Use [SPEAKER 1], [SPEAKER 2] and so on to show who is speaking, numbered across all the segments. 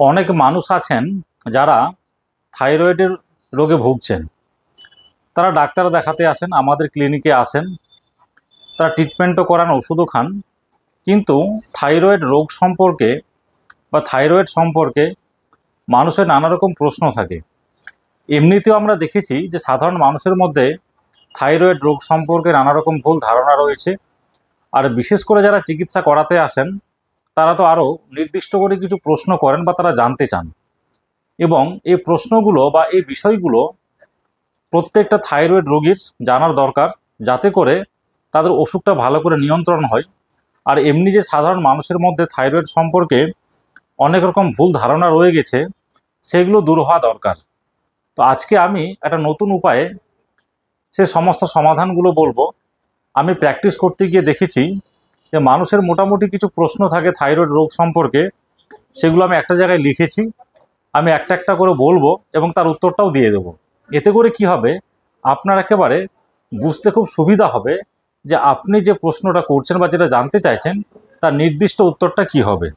[SPEAKER 1] অনেক মানুষ আছেন যারা থাইরয়েডের রোগে ভুগছেন। তারা ডাক্তার দেখাতে আসেন, আমাদের ক্লিনিকে আসেন, তারা ট্রিটমেন্টও করান, ওষুধও খান, কিন্তু থাইরয়েড রোগ সম্পর্কে বা থাইরয়েড সম্পর্কে মানুষের নানা রকম প্রশ্ন থাকে। এমনিতেও আমরা দেখেছি যে সাধারণ মানুষের মধ্যে থাইরয়েড রোগ সম্পর্কে নানা রকম ভুল ধারণা রয়েছে। আর বিশেষ করে যারা চিকিৎসা করাতে আসেন তারা তো আরও নির্দিষ্ট করে কিছু প্রশ্ন করেন বা তারা জানতে চান, এবং এই প্রশ্নগুলো বা এই বিষয়গুলো প্রত্যেকটা থাইরয়েড রোগীর জানার দরকার, যাতে করে তাদের অসুখটা ভালো করে নিয়ন্ত্রণ হয়। আর এমনি যে সাধারণ মানুষের মধ্যে থাইরয়েড সম্পর্কে অনেক রকম ভুল ধারণা রয়ে গেছে, সেগুলো দূর হওয়া দরকার। তো আজকে আমি একটা নতুন উপায়ে সে সমস্যার সমাধানগুলো বলবো। আমি প্র্যাকটিস করতে গিয়ে দেখেছি যে মানুষের মোটামুটি কিছু প্রশ্ন থাকে থাইরয়েড রোগ সম্পর্কে, সেগুলো আমি একটা জায়গায় লিখেছি। আমি একটা একটা করে বলবো এবং তার উত্তরটাও দিয়ে দেবো। এতে করে কি হবে, আপনার একেবারে বুঝতে খুব সুবিধা হবে যে আপনি যে প্রশ্নটা করছেন বা যেটা জানতে চাইছেন তার নির্দিষ্ট উত্তরটা কি হবে।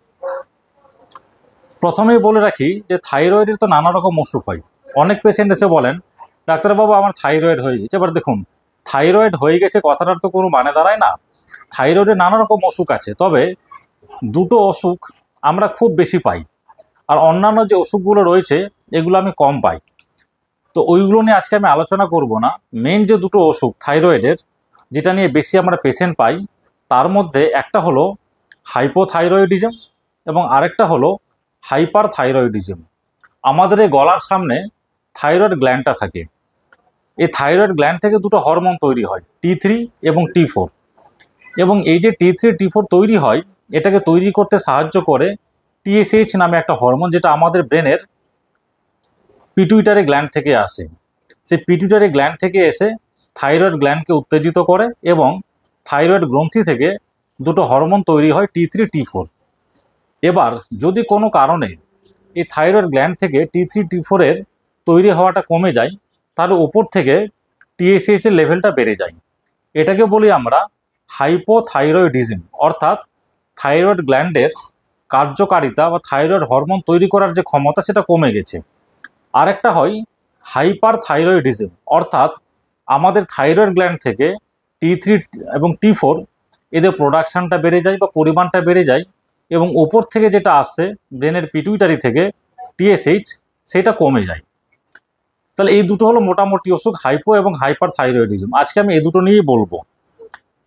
[SPEAKER 1] প্রথমেই বলে রাখি যে থাইরয়েডের তো নানা রকম অসুখ হয়। অনেক পেশেন্ট এসে বলেন, ডাক্তারবাবু আমার থাইরয়েড হয়ে গেছে। এবার দেখুন, থাইরয়েড হয়ে গেছে কথাটার তো কোনো মানে দাঁড়ায় না। থাইরয়েডের নানা রকম অসুখ আছে, তবে দুটো অসুখ আমরা খুব বেশি পাই, আর অন্যান্য যে অসুখগুলো রয়েছে এগুলো আমি কম পাই। তো ওইগুলো নিয়ে আজকে আমি আলোচনা করব না। মেন যে দুটো অসুখ থাইরয়েডের, যেটা নিয়ে বেশি আমরা পেশেন্ট পাই, তার মধ্যে একটা হলো হাইপোথাইরয়েডিজম এবং আরেকটা হলো হাইপার থাইরয়েডিজম। আমাদের এই গলার সামনে থাইরয়েড গ্ল্যান্ডটা থাকে। এই থাইরয়েড গ্ল্যান্ড থেকে দুটো হরমোন তৈরি হয়, T3 এবং T4। এবং এই যে T3 T4 তৈরি হয়, এটাকে তৈরি করতে সাহায্য করে TSH নামে একটা হরমোন, যেটা আমাদের ব্রেনের পিটুইটারি গ্ল্যান্ড থেকে আসে। সেই পিটুইটারি গ্ল্যান্ড থেকে এসে থাইরয়েড গ্ল্যান্ডকে উত্তেজিত করে এবং থাইরয়েড গ্রন্থি থেকে দুটো হরমোন তৈরি হয়, T3 T4। এবার যদি কোনো কারণে এই থাইরয়েড গ্ল্যান্ড থেকে T3 T4 এর তৈরি হওয়াটা কমে যায়, তাহলে ওপর থেকে TSH এর লেভেলটা বেড়ে যায়। এটাকে বলি আমরা হাইপোথাইরয়েডিজম, অর্থাৎ থাইরয়েড গ্ল্যান্ডের কার্যকারিতা বা থাইরয়েড হরমোন তৈরি করার যে ক্ষমতা সেটা কমে গেছে। আরেকটা হয় হাইপার থাইরয়েডিজম, অর্থাৎ আমাদের থাইরয়েড গ্ল্যান্ড থেকে T3 এবং T4 এদের প্রোডাকশানটা বেড়ে যায় বা পরিমাণটা বেড়ে যায়, এবং ওপর থেকে যেটা আসছে ব্রেনের পিটুইটারি থেকে TSH, সেটা কমে যায়। তাহলে এই দুটো হলো মোটামুটি অসুখ, হাইপো এবং হাইপার থাইরয়েডিজম। আজকে আমি এই দুটো নিয়েই বলবো।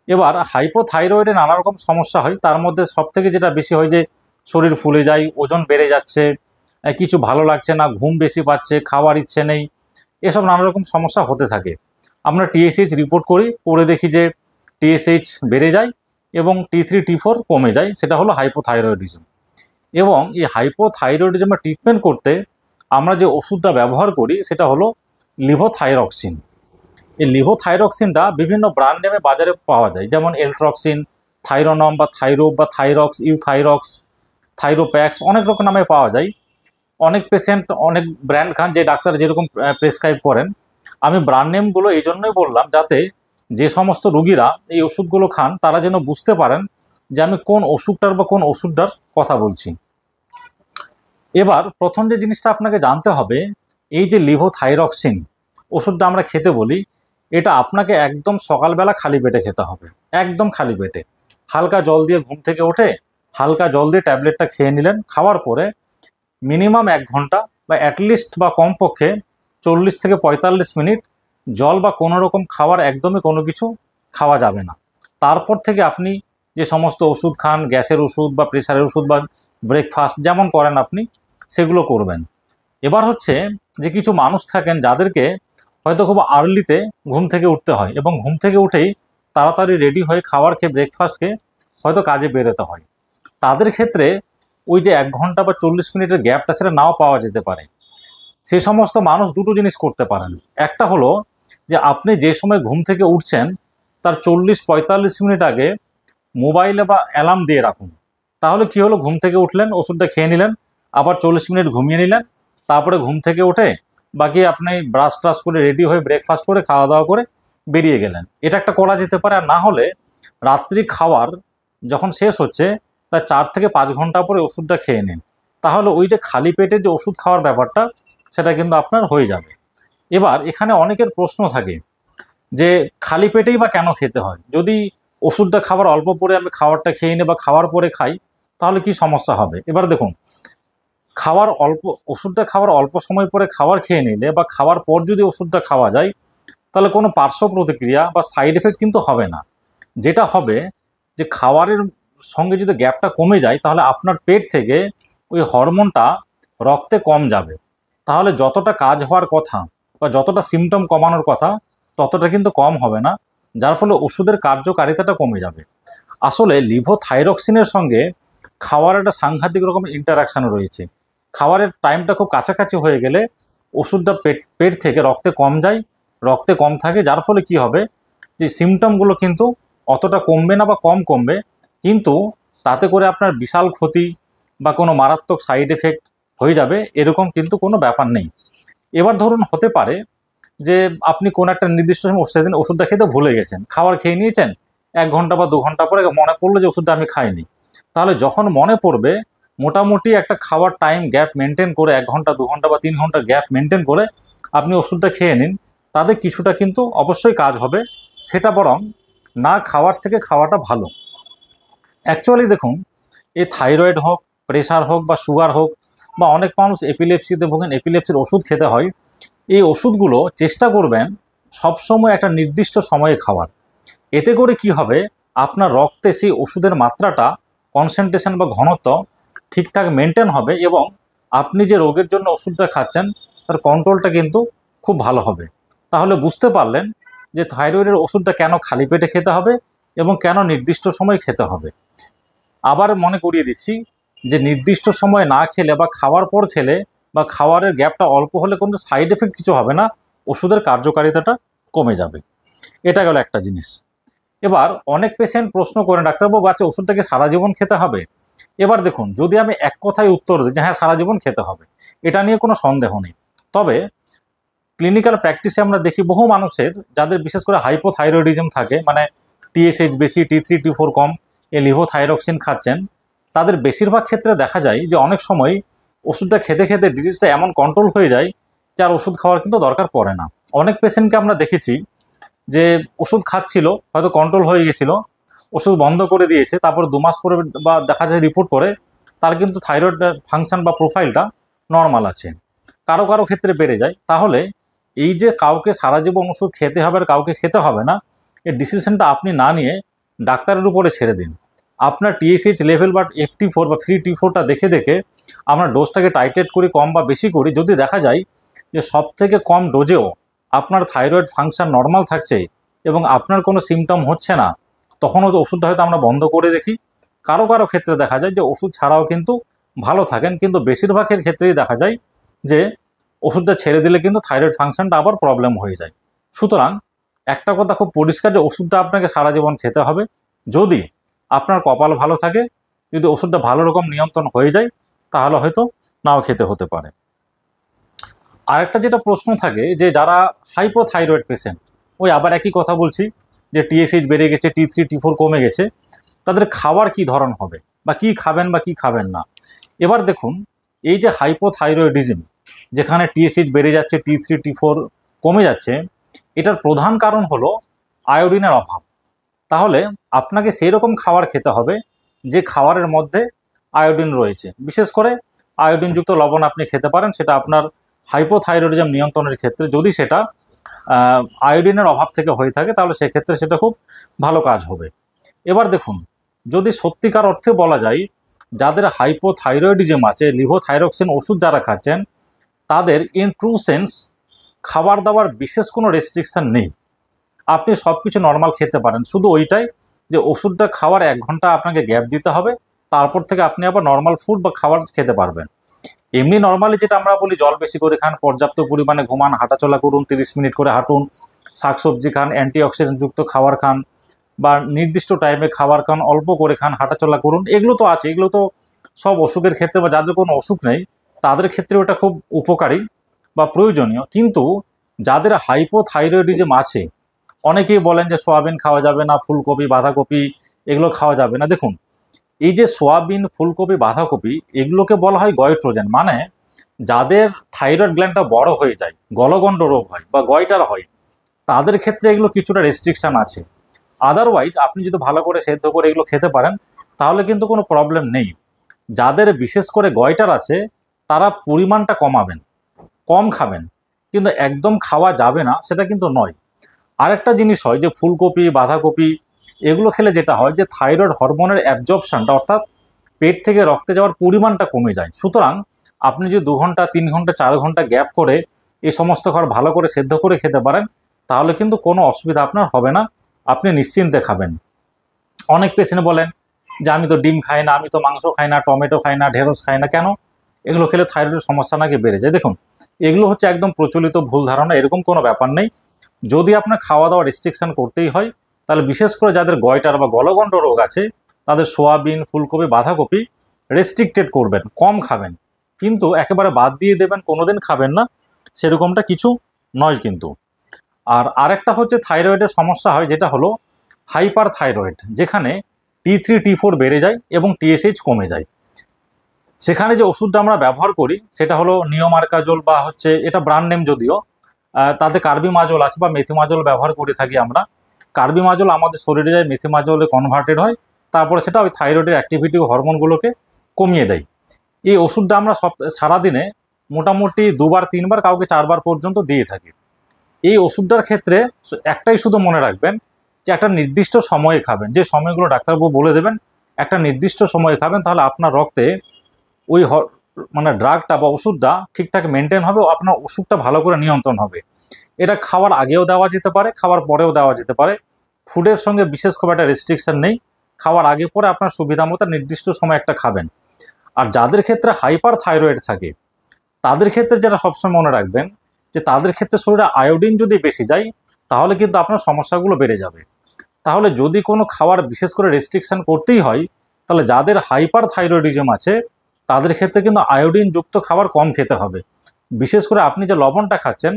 [SPEAKER 1] এবার হাইপোথাইরয়েডে নানা রকম সমস্যা হয়, তার মধ্যে সবথেকে যেটা বেশি হয় যে শরীর ফুলে যায়, ওজন বেড়ে যাচ্ছে, কিছু ভালো লাগছে না, ঘুম বেশি পাচ্ছে, খাওয়ার ইচ্ছে নেই, এসব নানা রকম সমস্যা হতে থাকে। আমরা TSH রিপোর্ট করি, করে দেখি যে TSH বেড়ে যায় এবং T3 T4 কমে যায়, সেটা হলো হাইপোথাইরয়েডিজম। এবং এই হাইপোথাইরয়েডিজমের ট্রিটমেন্ট করতে আমরা যে ওষুধটা ব্যবহার করি সেটা হলো লিভোথাইরক্সিন। এই লিভোথাইরক্সিনটা বিভিন্ন ব্র্যান্ড নেমে বাজারে পাওয়া যায়, যেমন এলট্রক্সিন, থাইরোনম বা থাইরোপ বা থাইরক্স, ইউথাইরক্স, থাইরোপ্যাক্স, অনেক রকম নামে পাওয়া যায়। অনেক পেশেন্ট অনেক ব্র্যান্ড খান, যে ডাক্তার যেরকম প্রেসক্রাইব করেন। আমি ব্র্যান্ড নেমগুলো এই জন্যই বললাম, যাতে যে সমস্ত রোগীরা এই ওষুধগুলো খান তারা যেন বুঝতে পারেন যে আমি কোন ওষুধটার বা কোন ওষুধটার কথা বলছি। এবার প্রথম যে জিনিসটা আপনাকে জানতে হবে, এই যে লিভোথাইরক্সিন ওষুধটা আমরা খেতে বলি, এটা আপনাকে একদম সকালবেলা খালি পেটে খেতে হবে। একদম খালি পেটে, হালকা জল দিয়ে ঘুম থেকে উঠে হালকা জল দিয়ে ট্যাবলেটটা খেয়ে নিলেন। খাওয়ার পরে মিনিমাম 1 ঘন্টা বা অ্যাটলিস্ট বা কমপক্ষে 40 থেকে 45 মিনিট জল বা কোনো রকম খাবার, একদমই কোনো কিছু খাওয়া যাবে না। তারপর থেকে আপনি যে সমস্ত ওষুধ খান, গ্যাসের ওষুধ বা প্রেশারের ওষুধ বা ব্রেকফাস্ট যেমন করেন আপনি, সেগুলো করবেন। এবার হচ্ছে যে কিছু মানুষ থাকেন যাদেরকে হয়তো খুব আর্লিতে ঘুম থেকে উঠতে হয়, এবং ঘুম থেকে উঠেই তাড়াতাড়ি রেডি হয়ে খাবার খেয়ে ব্রেকফাস্ট খেয়ে হয়তো কাজে বেরোতে হয়। তাদের ক্ষেত্রে ওই যে 1 ঘন্টা বা 40 মিনিটের গ্যাপটা সেটা নাও পাওয়া যেতে পারে। সেই সমস্ত মানুষ দুটো জিনিস করতে পারেন। একটা হলো যে আপনি যে সময় ঘুম থেকে উঠছেন তার 40-45 মিনিট আগে মোবাইলে বা অ্যালার্ম দিয়ে রাখুন। তাহলে কি হলো, ঘুম থেকে উঠলেন, ওষুধটা খেয়ে নিলেন, আবার 40 মিনিট ঘুমিয়ে নিলেন, তারপরে ঘুম থেকে উঠে বাকি আপনি ব্রাশ ট্রাশ করে রেডি হয়ে ব্রেকফাস্ট করে খাওয়া দাওয়া করে বেরিয়ে গেলেন। এটা একটা করা যেতে পারে। আর না হলে রাত্রি খাওয়ার যখন শেষ হচ্ছে তার 4 থেকে 5 ঘন্টা পরে ওষুধটা খেয়ে নিন। তাহলে ওই যে খালি পেটের যে ওষুধ খাওয়ার ব্যাপারটা সেটা কিন্তু আপনার হয়ে যাবে। এবার এখানে অনেকের প্রশ্ন থাকে যে খালি পেটেই বা কেন খেতে হয়, যদি ওষুধটা খাবার অল্প পরে আমি খাবারটা খেয়ে নিই বা খাওয়ার পরে খাই তাহলে কি সমস্যা হবে। এবার দেখুন, ওষুধটা খাওয়ার অল্প সময় পরে খাবার খেয়ে নিলে বা খাওয়ার পর যদি ওষুধটা খাওয়া যায় তাহলে কোনো পার্শ্ব প্রতিক্রিয়া বা সাইড এফেক্ট কিন্তু হবে না। যেটা হবে যে খাবারের সঙ্গে যদি গ্যাপটা কমে যায় তাহলে আপনার পেট থেকে ওই হরমোনটা রক্তে কম যাবে, তাহলে যতটা কাজ হওয়ার কথা বা যতটা সিমটম কমানোর কথা ততটা কিন্তু কম হবে না, যার ফলে ওষুধের কার্যকারিতাটা কমে যাবে। আসলে লিভোথাইরক্সিনের সঙ্গে খাওয়ার একটা সাংঘাতিক রকম ইন্টারাকশান রয়েছে। খাবারের টাইমটা খুব কাছাকাছি হয়ে গেলে ওষুধটা পেট থেকে রক্তে কম যায়, রক্তে কম থাকে, যার ফলে কি হবে যে সিমটমগুলো কিন্তু অতটা কমবে না বা কম কমবে, কিন্তু তাতে করে আপনার বিশাল ক্ষতি বা কোনো মারাত্মক সাইড এফেক্ট হয়ে যাবে এরকম কিন্তু কোনো ব্যাপার নেই। এবার ধরুন হতে পারে যে আপনি কোনো একটা নির্দিষ্ট সময় সেদিন ওষুধটা খেতে ভুলে গেছেন, খাবার খেয়ে নিয়েছেন, 1 ঘন্টা বা 2 ঘন্টা পরে মনে পড়লো যে ওষুধটা আমি খাইনি। তাহলে যখন মনে পড়বে মোটামুটি একটা খাওয়ার টাইম গ্যাপ মেনটেন করে 1 ঘন্টা 2 ঘন্টা বা 3 ঘন্টা গ্যাপ মেনটেন করে আপনি ওষুধটা খেয়ে নিন, তাদের কিছুটা কিন্তু অবশ্যই কাজ হবে, সেটা বরং না খাওয়ার থেকে খাওয়াটা ভালো। অ্যাকচুয়ালি দেখুন, এই থাইরয়েড হোক, প্রেশার হোক বা সুগার হোক, বা অনেক মানুষ এপিলেপসিতে ভোগেন, এপিলেপসির ওষুধ খেতে হয়, এই ওষুধগুলো চেষ্টা করবেন সবসময় একটা নির্দিষ্ট সময়ে খাওয়ার। এতে করে কি হবে, আপনার রক্তে সেই ওষুধের মাত্রাটা, কনসেন্ট্রেশন বা ঘনত্ব ঠিকঠাক মেনটেন হবে এবং আপনি যে রোগের জন্য ওষুধটা খাচ্ছেন তার কন্ট্রোলটা কিন্তু খুব ভালো হবে। তাহলে বুঝতে পারলেন যে থাইরয়েডের ওষুধটা কেন খালি পেটে খেতে হবে এবং কেন নির্দিষ্ট সময় খেতে হবে। আবার মনে করিয়ে দিচ্ছি যে নির্দিষ্ট সময় না খেলে বা খাওয়ার পর খেলে বা খাওয়ারের গ্যাপটা অল্প হলে কোনো সাইড এফেক্ট কিছু হবে না, ওষুধের কার্যকারিতাটা কমে যাবে। এটা গেল একটা জিনিস। এবার অনেক পেশেন্ট প্রশ্ন করেন, ডাক্তারবাবু আচ্ছা ওষুধটাকে সারা জীবন খেতে হবে? এবার দেখুন, যদি আমি এক কথায় উত্তর দিই যে হ্যাঁ সারা জীবন খেতে হবে, এটা নিয়ে কোনো সন্দেহ নেই। তবে ক্লিনিক্যাল প্র্যাকটিসে আমরা দেখি বহু মানুষের যাদের বিশেষ করে হাইপোথাইরয়েডিজম থাকে, মানে টিএসএইচ বেশি, T3 T4 কম, এ লিভোথাইরক্সিন খাচ্ছেন, তাদের বেশিরভাগ ক্ষেত্রে দেখা যায় যে অনেক সময় ওষুধটা খেতে খেতে ডিজিজটা এমন কন্ট্রোল হয়ে যায় যে আর ওষুধ খাওয়ার কিন্তু দরকার পড়ে না। অনেক পেশেন্টকে আমরা দেখেছি যে ওষুধ খাচ্ছিল, হয়তো কন্ট্রোল হয়ে গেছিল, ওষুধ বন্ধ করে দিয়েছে, তারপর 2 মাস পরে বা দেখা যায় রিপোর্ট করে তার কিন্তু থাইরয়েড ফাংশন বা প্রোফাইলটা নর্মাল আছে। কারো কারো ক্ষেত্রে বেড়ে যায়। তাহলে এই যে কাউকে সারা জীবন ওষুধ খেতে হবে আর কাউকে খেতে হবে না, এই ডিসিশনটা আপনি না নিয়ে ডাক্তারের উপরে ছেড়ে দিন। আপনার টিএসএইচ লেভেল বা FT4 বা ফ্রি T4টা দেখে দেখে আমরা ডোজটাকে টাইট্রেট করি, কম বা বেশি করি। যদি দেখা যায় যে সব থেকে কম ডোজেও আপনার থাইরয়েড ফাংশন নর্মাল থাকছে এবং আপনার কোনো সিমটম হচ্ছে না, তখনও ওষুধটা হয়তো আমরা বন্ধ করে দেখি। কারো কারো ক্ষেত্রে দেখা যায় যে ওষুধ ছাড়াও কিন্তু ভালো থাকেন, কিন্তু বেশিরভাগের ক্ষেত্রেই দেখা যায় যে ওষুধটা ছেড়ে দিলে কিন্তু থাইরয়েড ফাংশনটা আবার প্রবলেম হয়ে যায়। সুতরাং একটা কথা খুব পরিষ্কার যে ওষুধটা আপনাকে সারা জীবন খেতে হবে যদি আপনার কপাল ভালো থাকে। যদি ওষুধটা ভালো রকম নিয়ন্ত্রণ হয়ে যায় তাহলে হয়তো নাও খেতে হতে পারে। আরেকটা যেটা প্রশ্ন থাকে যে যারা হাইপোথাইরয়েড পেশেন্ট, ওই আবার একই কথা বলছি যে টিএসএইচ বেড়ে গেছে, T3 T4 কমে গেছে, তাদের খাওয়ার কি ধরন হবে বা কি খাবেন বা কি খাবেন না। এবার দেখুন, এই যে হাইপোথাইরয়েডিজম, যেখানে টিএসএইচ বেড়ে যাচ্ছে, T3 T4 কমে যাচ্ছে, এটার প্রধান কারণ হলো আয়োডিনের অভাব। তাহলে আপনাকে সেই রকম খাবার খেতে হবে যে খাবারের মধ্যে আয়োডিন রয়েছে। বিশেষ করে আয়োডিনযুক্ত লবণ আপনি খেতে পারেন, সেটা আপনার হাইপোথাইরয়েডিজম নিয়ন্ত্রণের ক্ষেত্রে যদি সেটা আয়োডিনের অভাব থেকে হয়ে থাকে তাহলে সেক্ষেত্রে সেটা খুব ভালো কাজ হবে। এবার দেখুন, যদি সত্যিকার অর্থে বলা যায় যাদের হাইপোথাইরয়েডিজম আছে, লিভোথাইরক্সিন ওষুধ যারা খাচ্ছেন, তাদের ইন ট্রু সেন্স খাবার দাবার বিশেষ কোনো রেস্ট্রিকশন নেই। আপনি সব কিছু নর্মাল খেতে পারেন, শুধু ওইটাই যে ওষুধটা খাওয়ার 1 ঘন্টা আপনাকে গ্যাপ দিতে হবে, তারপর থেকে আপনি আবার নর্মাল ফুড বা খাবার খেতে পারবেন। এমনি নর্মালি যেটা আমরা বলি জল বেশি করে খান, পর্যাপ্ত পরিমাণে ঘুমান, হাঁটাচলা করুন, 30 মিনিট করে হাঁটুন, শাকসবজি খান, অ্যান্টিঅক্সিডেন্টযুক্ত খাবার খান, বা নির্দিষ্ট টাইমে খাবার খান, অল্প করে খান, হাঁটাচলা করুন, এগুলো তো আছে। এগুলো তো সব অসুখের ক্ষেত্রে বা যাদের কোনো অসুখ নেই তাদের ক্ষেত্রে ওটা খুব উপকারী বা প্রয়োজনীয়। কিন্তু যাদের হাইপোথাইরয়েডিজম আছে, অনেকেই বলেন যে সোয়াবিন খাওয়া যাবে না, ফুলকপি, বাঁধাকপি এগুলো খাওয়া যাবে না। দেখুন, এই যে সোয়াবিন, ফুলকপি, বাঁধাকপি এগুলোকে বলা হয় গয়ট্রোজেন, মানে যাদের থাইরয়েড গ্ল্যান্ডটা বড় হয়ে যায়, গলগণ্ড রোগ হয় বা গয়টার হয়, তাদের ক্ষেত্রে এগুলো কিছুটা রেস্ট্রিকশন আছে। আদারওয়াইজ আপনি যদি ভালো করে সেদ্ধ করে এগুলো খেতে পারেন তাহলে কিন্তু কোনো প্রবলেম নেই। যাদের বিশেষ করে গয়টার আছে তারা পরিমাণটা কমাবেন, কম খাবেন, কিন্তু একদম খাওয়া যাবে না সেটা কিন্তু নয়। আরেকটা জিনিস হয় যে ফুলকপি, বাঁধাকপি এগুলো খেলে যেটা হয় যে থাইরয়েড হরমোনের অ্যাবজর্পশনটা, অর্থাৎ পেট থেকে রক্তে যাওয়ার পরিমাণটা কমে যায়। সুতরাং আপনি যদি 2 ঘন্টা, 3 ঘন্টা, 4 ঘন্টা গ্যাপ করে এই সমস্ত খাবার ভালো করে সেদ্ধ করে খেতে পারেন তাহলে কিন্তু কোনো অসুবিধা আপনার হবে না, আপনি নিশ্চিন্তে খাবেন। অনেক পেশেন্ট বলেন যে আমি তো ডিম খাই না, আমি তো মাংস খাই না, টমেটো খাই না, ঢেঁড়স খাই না, কেন? এগুলো খেলে থাইরয়েডের সমস্যা নাকি বেড়ে যায়? দেখুন, এগুলো হচ্ছে একদম প্রচলিত ভুল ধারণা, এরকম কোনো ব্যাপার নেই। যদি আপনার খাওয়া দাওয়া রেস্ট্রিকশন করতেই হয় তাহলে বিশেষ করে যাদের গয়টার বা গলগণ্ড রোগ আছে তাদের সোয়াবিন, ফুলকপি, বাঁধাকপি রেস্ট্রিক্টেড করবেন, কম খাবেন, কিন্তু একেবারে বাদ দিয়ে দেবেন, কোনোদিন খাবেন না, সেরকমটা কিছু নয় কিন্তু। আর আরেকটা হচ্ছে থাইরয়েডের সমস্যা হয় যেটা হলো হাইপার থাইরয়েড, যেখানে T3 T4 বেড়ে যায় এবং TSH কমে যায়। সেখানে যে ওষুধটা আমরা ব্যবহার করি সেটা হলো নিওমার্কাজোল, বা হচ্ছে এটা ব্র্যান্ড নেম যদিও, তাতে কার্বিমাজোল আছে বা মেথিমাজোল ব্যবহার করে থাকি আমরা। কার্বিমাজোল আমাদের শরীরে যায়, মেথিমাজোলে কনভার্টেড হয়, তারপরে সেটা ওই থাইরয়েডের অ্যাক্টিভিটি হরমোনগুলোকে কমিয়ে দেয়। এই ওষুধটা আমরা সারাদিনে মোটামুটি 2বার 3বার, কাউকে 4বার পর্যন্ত দিয়ে থাকি। এই ওষুধটার ক্ষেত্রে একটাই শুধু মনে রাখবেন যে একটা নির্দিষ্ট সময়ে খাবেন, যে সময়গুলো ডাক্তারবাবু বলে দেবেন একটা নির্দিষ্ট সময়ে খাবেন, তাহলে আপনার রক্তে ওই মানে ড্রাগটা বা ওষুধটা ঠিকঠাক মেনটেন হবে ও আপনার ওষুধটা ভালো করে নিয়ন্ত্রণ হবে। এটা খাওয়ার আগেও দেওয়া যেতে পারে, খাওয়ার পরেও দেওয়া যেতে পারে, ফুডের সঙ্গে বিশেষ খুব একটা রেস্ট্রিকশন নেই। খাওয়ার আগে পরে আপনার সুবিধা মতো নির্দিষ্ট সময় একটা খাবেন। আর যাদের ক্ষেত্রে হাইপার থাইরয়েড থাকে তাদের ক্ষেত্রে যেটা সবসময় মনে রাখবেন যে তাদের ক্ষেত্রে শরীরে আয়োডিন যদি বেশি যায় তাহলে কিন্তু আপনার সমস্যাগুলো বেড়ে যাবে। তাহলে যদি কোনো খাওয়ার বিশেষ করে রেস্ট্রিকশন করতেই হয় তাহলে যাদের হাইপার থাইরয়েডিজম আছে তাদের ক্ষেত্রে কিন্তু আয়োডিন যুক্ত খাবার কম খেতে হবে। বিশেষ করে আপনি যে লবণটা খাচ্ছেন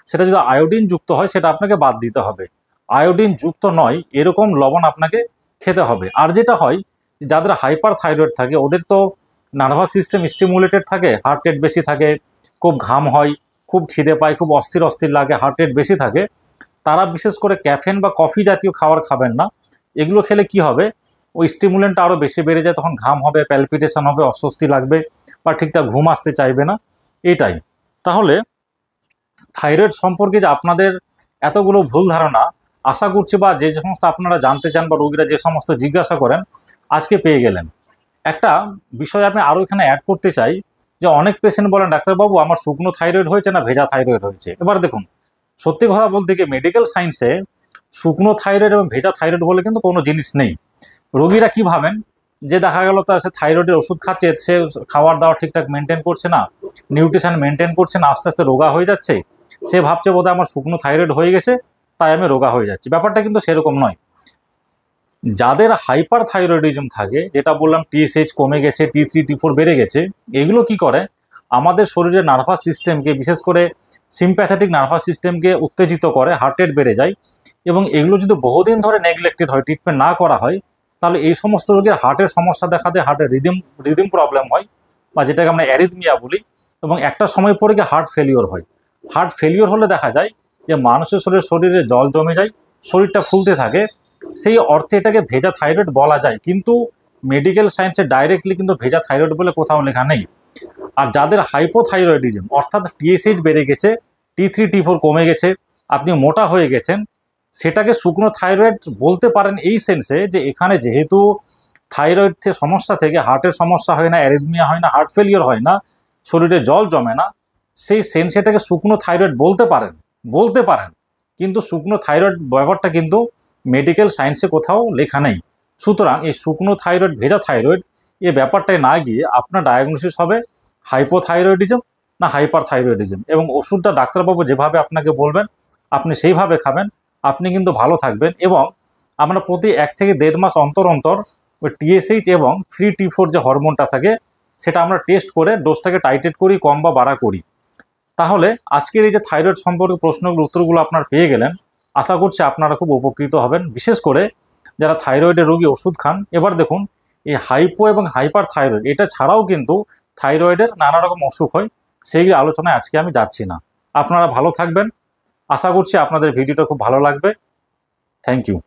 [SPEAKER 1] সেটা যদি আয়োডিন যুক্ত হয় সেটা আপনাকে বাদ দিতে হবে, আয়োডিন যুক্ত নয় এরকম লবণ আপনাকে খেতে হবে। আর যেটা হয় যাদের হাইপার থাইরয়েড থাকে ওদের তো নার্ভাস সিস্টেম স্টিমুলেটেড থাকে, হার্ট রেট বেশি থাকে, খুব ঘাম হয়, খুব খিদে পায়, খুব অস্থির অস্থির লাগে, হার্ট রেট বেশি থাকে। তারা বিশেষ করে ক্যাফেন বা কফি জাতীয় খাবার খাবেন না। এগুলো খেলে কি হবে, ওই স্টিমুলেন্টটা আরও বেশি বেড়ে যায়, তখন ঘাম হবে, প্যালপিটেশন হবে, অস্বস্তি লাগবে বা ঠিকঠাক ঘুম আসতে চাইবে না, এটাই। তাহলে থাইরয়েড সম্পর্কে যে আপনাদের এতগুলো ভুল ধারণা, আশা করছি বা যে সমস্ত আপনারা জানতে চান বা রোগীরা যে সমস্ত জিজ্ঞাসা করেন আজকে পেয়ে গেলেন। একটা বিষয় আমি আরও এখানে অ্যাড করতে চাই যে অনেক পেশেন্ট বলেন ডাক্তারবাবু আমার শুকনো থাইরয়েড হয়েছে না ভেজা থাইরয়েড হয়েছে। এবার দেখুন, সত্যি কথা বলতে গিয়ে মেডিকেল সায়েন্সে শুকনো থাইরয়েড এবং ভেজা থাইরয়েড বলে কিন্তু কোনো জিনিস নেই। রোগীরা কি ভাবেন যে দেখা গেল তার সে থাইরয়েডের ওষুধ খাচ্ছে, সে খাবার দাওয়া ঠিকঠাক মেনটেন করছে না, নিউট্রিশন মেনটেন করছে না, আস্তে আস্তে রোগা হয়ে যাচ্ছে, সে ভাবছে বোধহয় আমার শুকনো থাইরয়েড হয়ে গেছে তাই আমি রোগা হয়ে যাচ্ছি। ব্যাপারটা কিন্তু সেরকম নয়। যাদের হাইপার থাইরয়েডিজম থাকে, যেটা বললাম TSH কমে গেছে, T3 T4 বেড়ে গেছে, এগুলো কি করে আমাদের শরীরের নার্ভাস সিস্টেমকে, বিশেষ করে সিম্প্যাথেটিক নার্ভাস সিস্টেমকে উত্তেজিত করে, হার্ট রেট বেড়ে যায়। এবং এগুলো যদি বহুদিন ধরে নেগলেক্টেড হয়, ট্রিটমেন্ট না করা হয়, তাহলে এই সমস্ত রোগীর হার্টের সমস্যা দেখা দেয়, হার্টের রিদিম প্রবলেম হয় বা যেটাকে আমরা অ্যারিথমিয়া বলি, এবং একটা সময় পরে গিয়ে হার্ট ফেলিওর হয়। হার্ট ফেলিওর হলে দেখা যায় যে মানুষের শরীরে জল জমে যায়, শরীরটা ফুলতে থাকে, সেই অর্থে এটাকে ভেজা থাইরয়েড বলা যায়, কিন্তু মেডিকেল সায়েন্সে ডাইরেক্টলি কিন্তু ভেজা থাইরয়েড বলে কোথাও লেখা নেই। আর যাদের হাইপোথাইরয়েডিজম অর্থাৎ TSH বেড়ে গেছে, T3 T4 কমে গেছে, আপনি মোটা হয়ে গেছেন, সেটাকে শুকনো থাইরয়েড বলতে পারেন এই সেন্সে যে এখানে যেহেতু থাইরয়েড সমস্যা থেকে হার্টের সমস্যা হয় না, অ্যারিথমিয়া হয় না, হার্ট ফেলিওর হয় না, শরীরে জল জমে না, সেই সেন্সে এটাকে শুকনো থাইরয়েড বলতে পারেন, কিন্তু শুকনো থাইরয়েড ব্যাপারটা কিন্তু মেডিকেল সায়েন্সে কোথাও লেখা নেই। সুতরাং এই শুকনো থাইরয়েড ভেজা থাইরয়েড এই ব্যাপারটায় না গিয়ে আপনার ডায়াগনোসিস হবে হাইপোথাইরয়েডিজম না হাইপার থাইরয়েডিজম, এবং ওষুধটা ডাক্তারবাবু যেভাবে আপনাকে বলবেন আপনি সেইভাবে খাবেন, আপনি কিন্তু ভালো থাকবেন। এবং আমরা প্রতি 1 থেকে 1.5 মাস অন্তর অন্তর ওই TSH এবং ফ্রি T4 যে হরমোনটা থাকে সেটা আমরা টেস্ট করে ডোজটাকে টাইটেট করি, কম বা বাড়া করি। তাহলে আজকের এই যে থাইরয়েড সম্পর্কে প্রশ্নগুলো উত্তরগুলো আপনারা পেয়ে গেলেন, আশা করছি আপনারা খুব উপকৃত হবেন, বিশেষ করে যারা থাইরয়েডের রোগী ওষুধ খান। এবার দেখুন, এই হাইপো এবং হাইপার থাইরয়েড এটা ছাড়াও কিন্তু থাইরয়েডের নানা রকম অসুখ হয়, সেই আলোচনায় আজকে আমি যাচ্ছি না। আপনারা ভালো থাকবেন, আশা করছি আপনাদের ভিডিওটা খুব ভালো লাগবে। Thank you.